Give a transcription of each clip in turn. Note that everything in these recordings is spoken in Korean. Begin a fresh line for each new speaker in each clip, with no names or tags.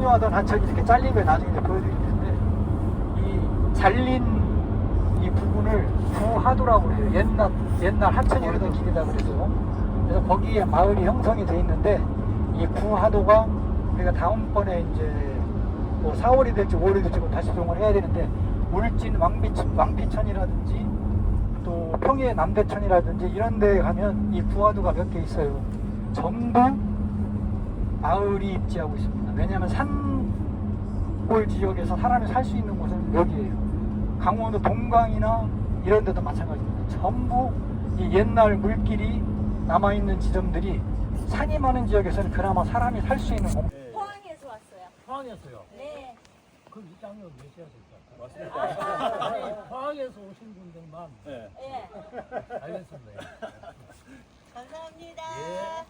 풍류하던 하천이 이렇게 잘린 걸 나중에 보여드릴 텐데, 이 잘린 이 부분을 구하도라고 그래요. 옛날 하천이 흐르던 길이다 그래서 거기에 마을이 형성이 돼 있는데, 이 구하도가 우리가 다음번에 이제 뭐 4월이 될지 5월이 될지 다시 조정을 해야 되는데, 울진 왕피천이라든지 또 평해 남대천이라든지 이런 데 가면 이 구하도가 몇 개 있어요. 전부 마을이 입지하고 있습니다. 왜냐하면 산골 지역에서 사람이 살 수 있는 곳은 여기예요. 강원도 동강이나 이런 데도 마찬가지입니다. 전부 이 옛날 물길이 남아있는 지점들이 산이 많은 지역에서는 그나마 사람이 살 수 있는 공간.
포항에서 왔어요.
포항에서요?
네.
그럼 이 장면 몇시하셨어요? 맞습니다. 포항에서 오신 분들만
예.
알겠습니다.
감사합니다.
예.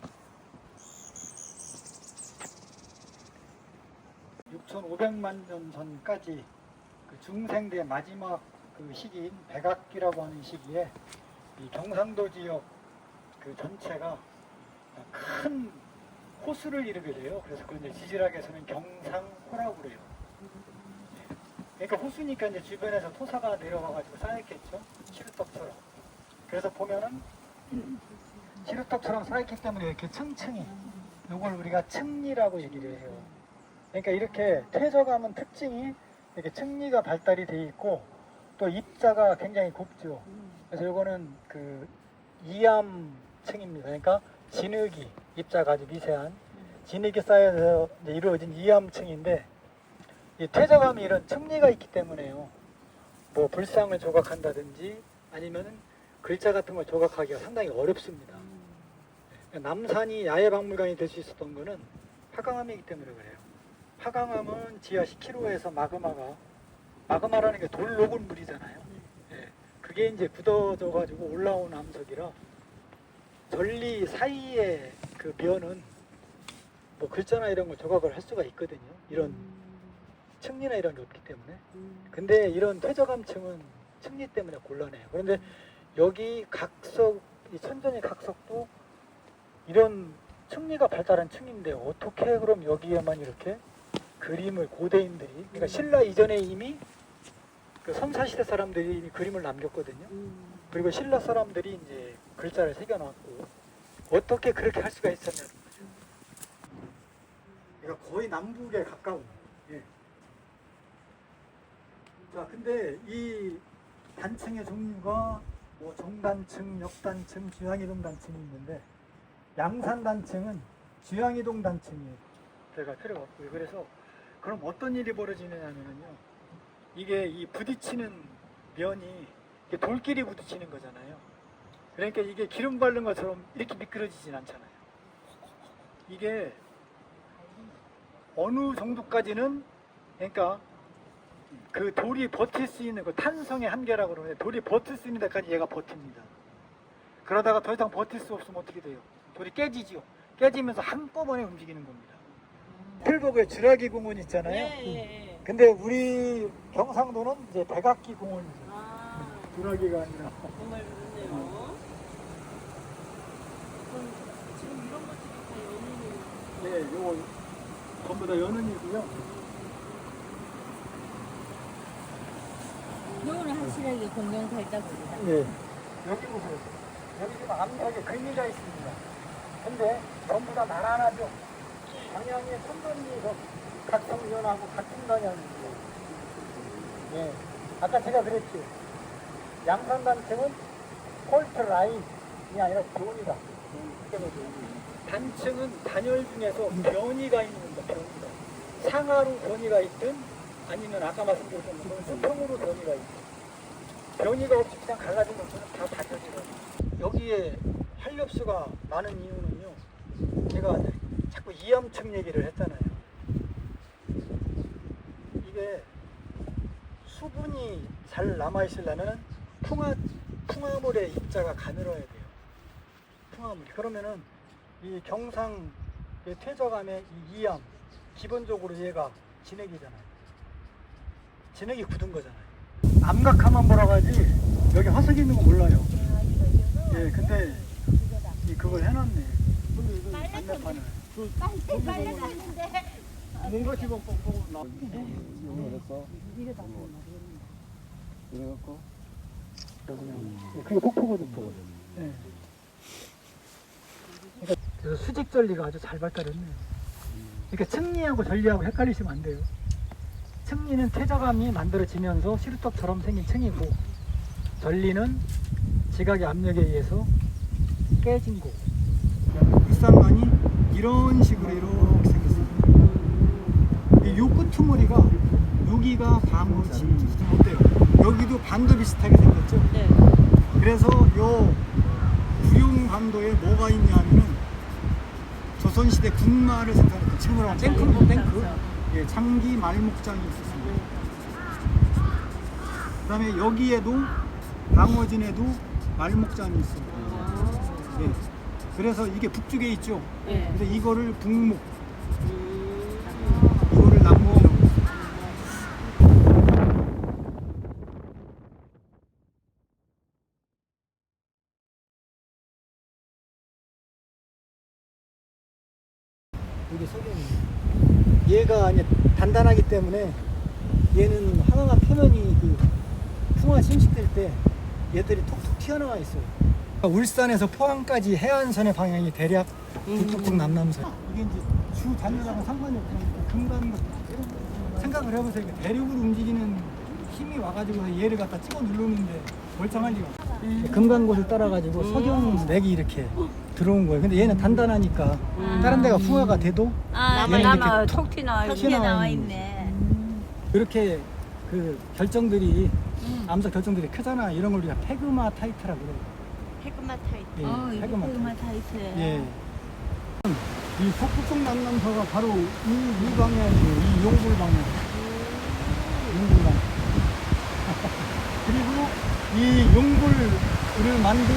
6,500만 년 전까지 그 중생대 마지막 그 시기인 백악기라고 하는 시기에 이 경상도 지역 그 전체가 큰 호수를 이루게 돼요. 그래서 그걸 이제 지질학에서는 경상호라고 그래요. 그러니까 호수니까 이제 주변에서 토사가 내려와가지고 쌓였겠죠. 시루떡처럼. 그래서 보면은 시루떡처럼 쌓였기 때문에 이렇게 층층이, 이걸 우리가 층리라고 얘기를 해요. 그러니까 이렇게 퇴적하면 특징이 이렇게 층리가 발달이 돼 있고, 또 입자가 굉장히 곱죠. 그래서 이거는 그 이암층입니다. 그러니까 진흙이, 입자가 아주 미세한 진흙이 쌓여서 이제 이루어진 이암층인데, 이 퇴적함이 이런 층리가 있기 때문에요. 뭐 불상을 조각한다든지 아니면은 글자 같은 걸 조각하기가 상당히 어렵습니다. 남산이 야외박물관이 될 수 있었던 거는 화강암이기 때문에 그래요. 화강암은 지하 10km에서 마그마라는 게 돌 녹은 물이잖아요. 예, 그게 이제 굳어져 가지고 올라온 암석이라 전리 사이의 그 면은 뭐 글자나 이런 걸 조각을 할 수가 있거든요. 이런 층리나 이런 게 없기 때문에. 근데 이런 퇴적암층은 층리 때문에 곤란해요. 그런데 여기 각석, 이 천전의 각석도 이런 층리가 발달한 층인데 어떻게 그럼 여기에만 이렇게 그림을 고대인들이, 그러니까 신라 이전에 이미 그 선사시대 사람들이 이미 그림을 남겼거든요. 그리고 신라 사람들이 이제 글자를 새겨놨고, 어떻게 그렇게 할 수가 있었냐는 거죠. 그러니까 거의 남북에 가까운. 예. 자, 근데 이 단층의 종류가 뭐 종단층, 역단층, 주양이동 단층이 있는데, 양산단층은 주양이동 단층이에요. 제가 들어갔고요. 그래서 그럼 어떤 일이 벌어지느냐면요, 이게 이 부딪히는 면이 이게 돌끼리 부딪히는 거잖아요. 그러니까 이게 기름 바른 것처럼 이렇게 미끄러지진 않잖아요. 이게 어느 정도까지는, 그러니까 그 돌이 버틸 수 있는 그 탄성의 한계라고 그러는데, 돌이 버틸 수 있는 데까지 얘가 버팁니다. 그러다가 더 이상 버틸 수 없으면 어떻게 돼요? 돌이 깨지죠. 깨지면서 한꺼번에 움직이는 겁니다. 필복에 주라기 공원 있잖아요.
예.
근데 우리 경상도는 이제 백악기 공원이죠.
아,
주라기가 아니라.
정말 그렇네요. 그럼 지금 이런 것들이 다 연인이.
네, 요거 전부 다 연은이고요.
요거는 확실하게 공룡살다구리다.
네. 여기 보세요. 여기 지금 암석에 글미가 있습니다. 근데 전부 다 나란하죠. 방향의 선반리에서 각성전하고 같은 방향이죠. 예. 아까 제가 그랬죠. 양산단층은 폴트 라인이 아니라 변이다. 단층은 단열 중에서 변이가 있는 겁니다. 변이가. 상하로 변이가 있든 아니면 아까 말씀드렸던 것처럼 수평으로 변이가 있든. 변이가 없이 그냥 갈라진 것처럼 다 다져지거든요. 여기에 한렵수가 많은 이유는요, 제가 자꾸 이암층 얘기를 했잖아요. 이게 수분이 잘 남아있으려면 풍화물의 입자가 가늘어야 돼요. 풍화물이. 그러면은 이 경상 퇴적암의 이 이암, 기본적으로 얘가 진흙이잖아요. 진흙이 굳은 거잖아요. 암각하만 보러 가지 여기 화석이 있는 거 몰라요. 예, 근데 그걸 해놨네. 안내판을.
빨리 빨리 가는데.
뭔가 집어 보고 나.
했어. 그래갖고
그게 폭포거든요. 네. 그러니까 그래서 수직 전리가 아주 잘 발달했네요. 그러니까 층리하고 전리하고 헷갈리시면 안 돼요. 층리는 퇴적암이 만들어지면서 시루떡처럼 생긴 층이고, 전리는 지각의 압력에 의해서 깨진 거고. 일산만이 이런 식으로 이렇게 생겼습니다. 요 끄트머리가 여기가 방어지. 어때요? 여기도 반도 비슷하게 생겼죠?
네.
그래서 요 구룡반도에 뭐가 있냐 하면은 조선시대 군마를 생산했던 층으로 탱크입니다. 탱크. 예, 장기 말목장이 있었습니다. 그 다음에 여기에도 방어진에도 말목장이 있어요. 예. 그래서 이게 북쪽에 있죠.
네.
그래서 이거를 북목, 이거를 남목이라고 했어요. 이게 석영입니다. 얘가 이제 단단하기 때문에 얘는 황황한 표면이 그 풍화 침식될 때 얘들이 톡톡 튀어나와 있어요. 울산에서 포항까지 해안선의 방향이 대략 북북북 남남선. 이게 이제 주 단열하고 상관이 없으니까 금강도 생각을 해보세요. 대륙을 움직이는 힘이 와가지고 얘를 갖다 찍어 누르는데 멀쩡할 리가 없어요. 금강곳을 따라가지고 석영 맥이 이렇게 들어온 거예요. 근데 얘는 단단하니까 다른 데가 풍화가 돼도 얘는 이렇게
톡 튀어나와
튀어나와
있네.
이렇게 그 결정들이 암석 결정들이 크잖아. 이런 걸 우리가 페그마타이트라고 그래요.
해금마타이트.
예,
해금마타이트.
예. 이 북북북 남남서가 바로 이 방향이에요. 이 용불 방향. 용불 방향. 그리고 이 용불을 만든 이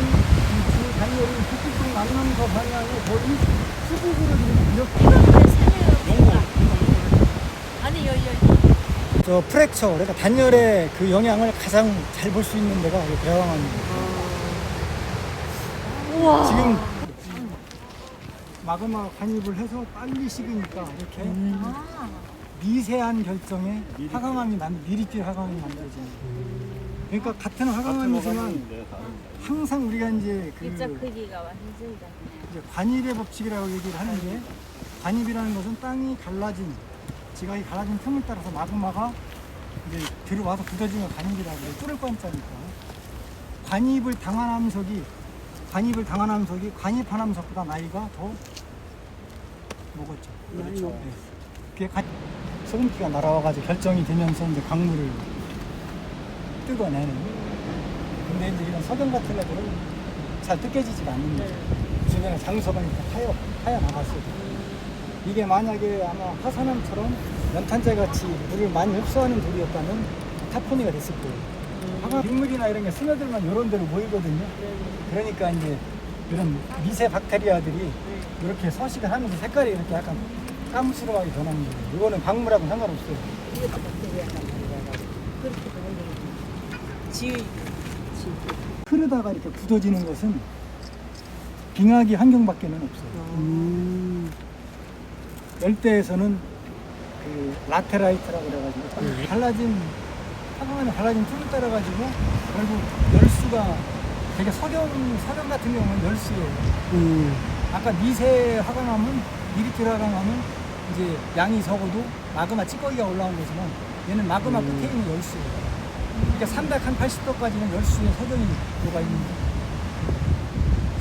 단열이 북북북 남남서 방향에 거의 수북으로 이렇게 용불.
아니 여기
저 프랙처, 그러니까 단열의 그 영향을 가장 잘 볼 수 있는 데가 여기 대왕암입니다.
우와.
지금 마그마 관입을 해서 빨리 식으니까 이렇게 미세한 결정에 화강암이 미리길 화강암이 만들어지는 거예요. 그러니까 같은 화강암이지만 항상 우리가 이제 그
입자 크기가 완전 다르네.
이제 관입의 법칙이라고 얘기를 하는데, 관입이라는 것은 땅이 갈라진, 지각이 갈라진 틈을 따라서 마그마가 이제 들어와서 굳어지면 관입이라고 해요. 뚫을 관자니까. 관입을 당한 암석이 관입한 암석보다 나이가 더 먹었죠. 그렇죠. 그게 소금기가 날아와가지고 결정이 되면서 이제 광물을 뜯어내는. 근데 이제 이런 석영 같은 애들은 잘 뜯겨지지가 않는 거죠. 주변에 장소가 이렇게 하여 나갔어요. 이게 만약에 아마 화산암처럼 연탄재 같이 물을 많이 흡수하는 돌이었다면 타포니가 됐을 거예요. 빗물이나 이런 게 스며들면 이런 데로 모이거든요. 그러니까 이제 이런 미세 박테리아들이 이렇게 서식을 하면서 색깔이 이렇게 약간 까무스름하게 변하는 거예요. 이거는 광물하고는 상관없어요. 흐르다가 이렇게 굳어지는 것은 빙하기 환경밖에는 없어요. 열대에서는 그 라테라이트라고 그래가지고 갈라진 화강암에 갈라진 틈을 따라가지고 결국 열수가 되게 석영 같은 경우는 열수예요. 아까 미세 화강암은 미리길 화강암은 이제 양이 적어도 마그마 찌꺼기가 올라온 거지만 얘는 마그마 끝에 있는 열수예요. 그러니까 380도까지는 열수의 석영이 녹아 있는 거예요.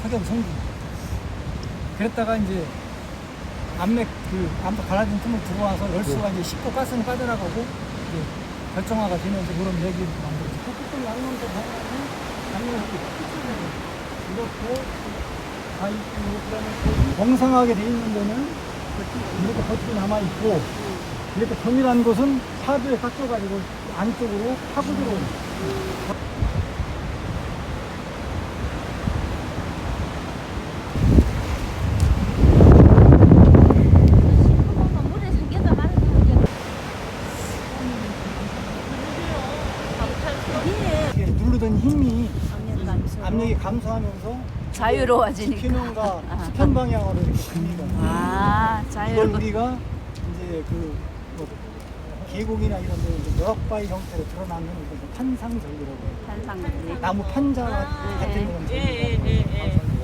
석영 성분. 그랬다가 이제 암맥 암석 갈라진 틈을 들어와서 열수가 이제 식고 가스는 빠져나가고 이제 결정화가 되면서 이런 얘기를 만들어요. 북극동 양면서 방향은 양면서 이렇게 다 있고, 그다음에 멍상하게 돼 있는 데는 이렇게 버티고 남아 있고, 이렇게 동일한 곳은 파도에 깎여가지고 안쪽으로 파고 들어오는.
물에 잠겨다 말았는데.
이렇게 누르던 힘이 압력이 감소하면서
자유로워지니까.
수평과 수평 방향으로 이렇게 큽니다.
아,
이걸
자유로워.
우리가 이제 이제 뭐 계곡이나 이런 데 이제 넉바위 형태로 드러나는 그 판상절기라고 해요.
단상.
나무 판자 같은 그런 절기라고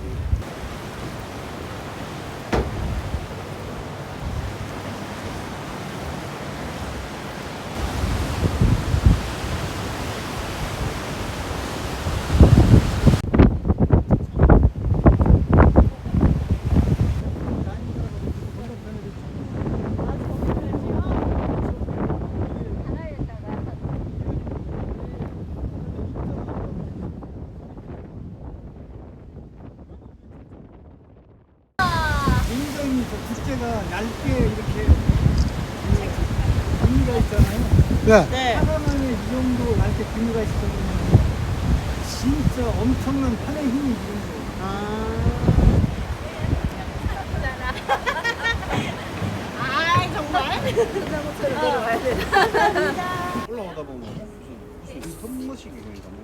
굉장히 그 두께가 얇게 이렇게 비미가 있잖아요.
네.
네.
하나만에 이 정도 얇게 비미가 있으면 진짜 엄청난 판의 힘이 있는 거예요.
아, 정말?
올라오다 보면 무슨 톱머시기 그러니까 뭐.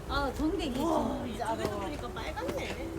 아, 전갱이 진짜. 저기서 보니까 빨갛네.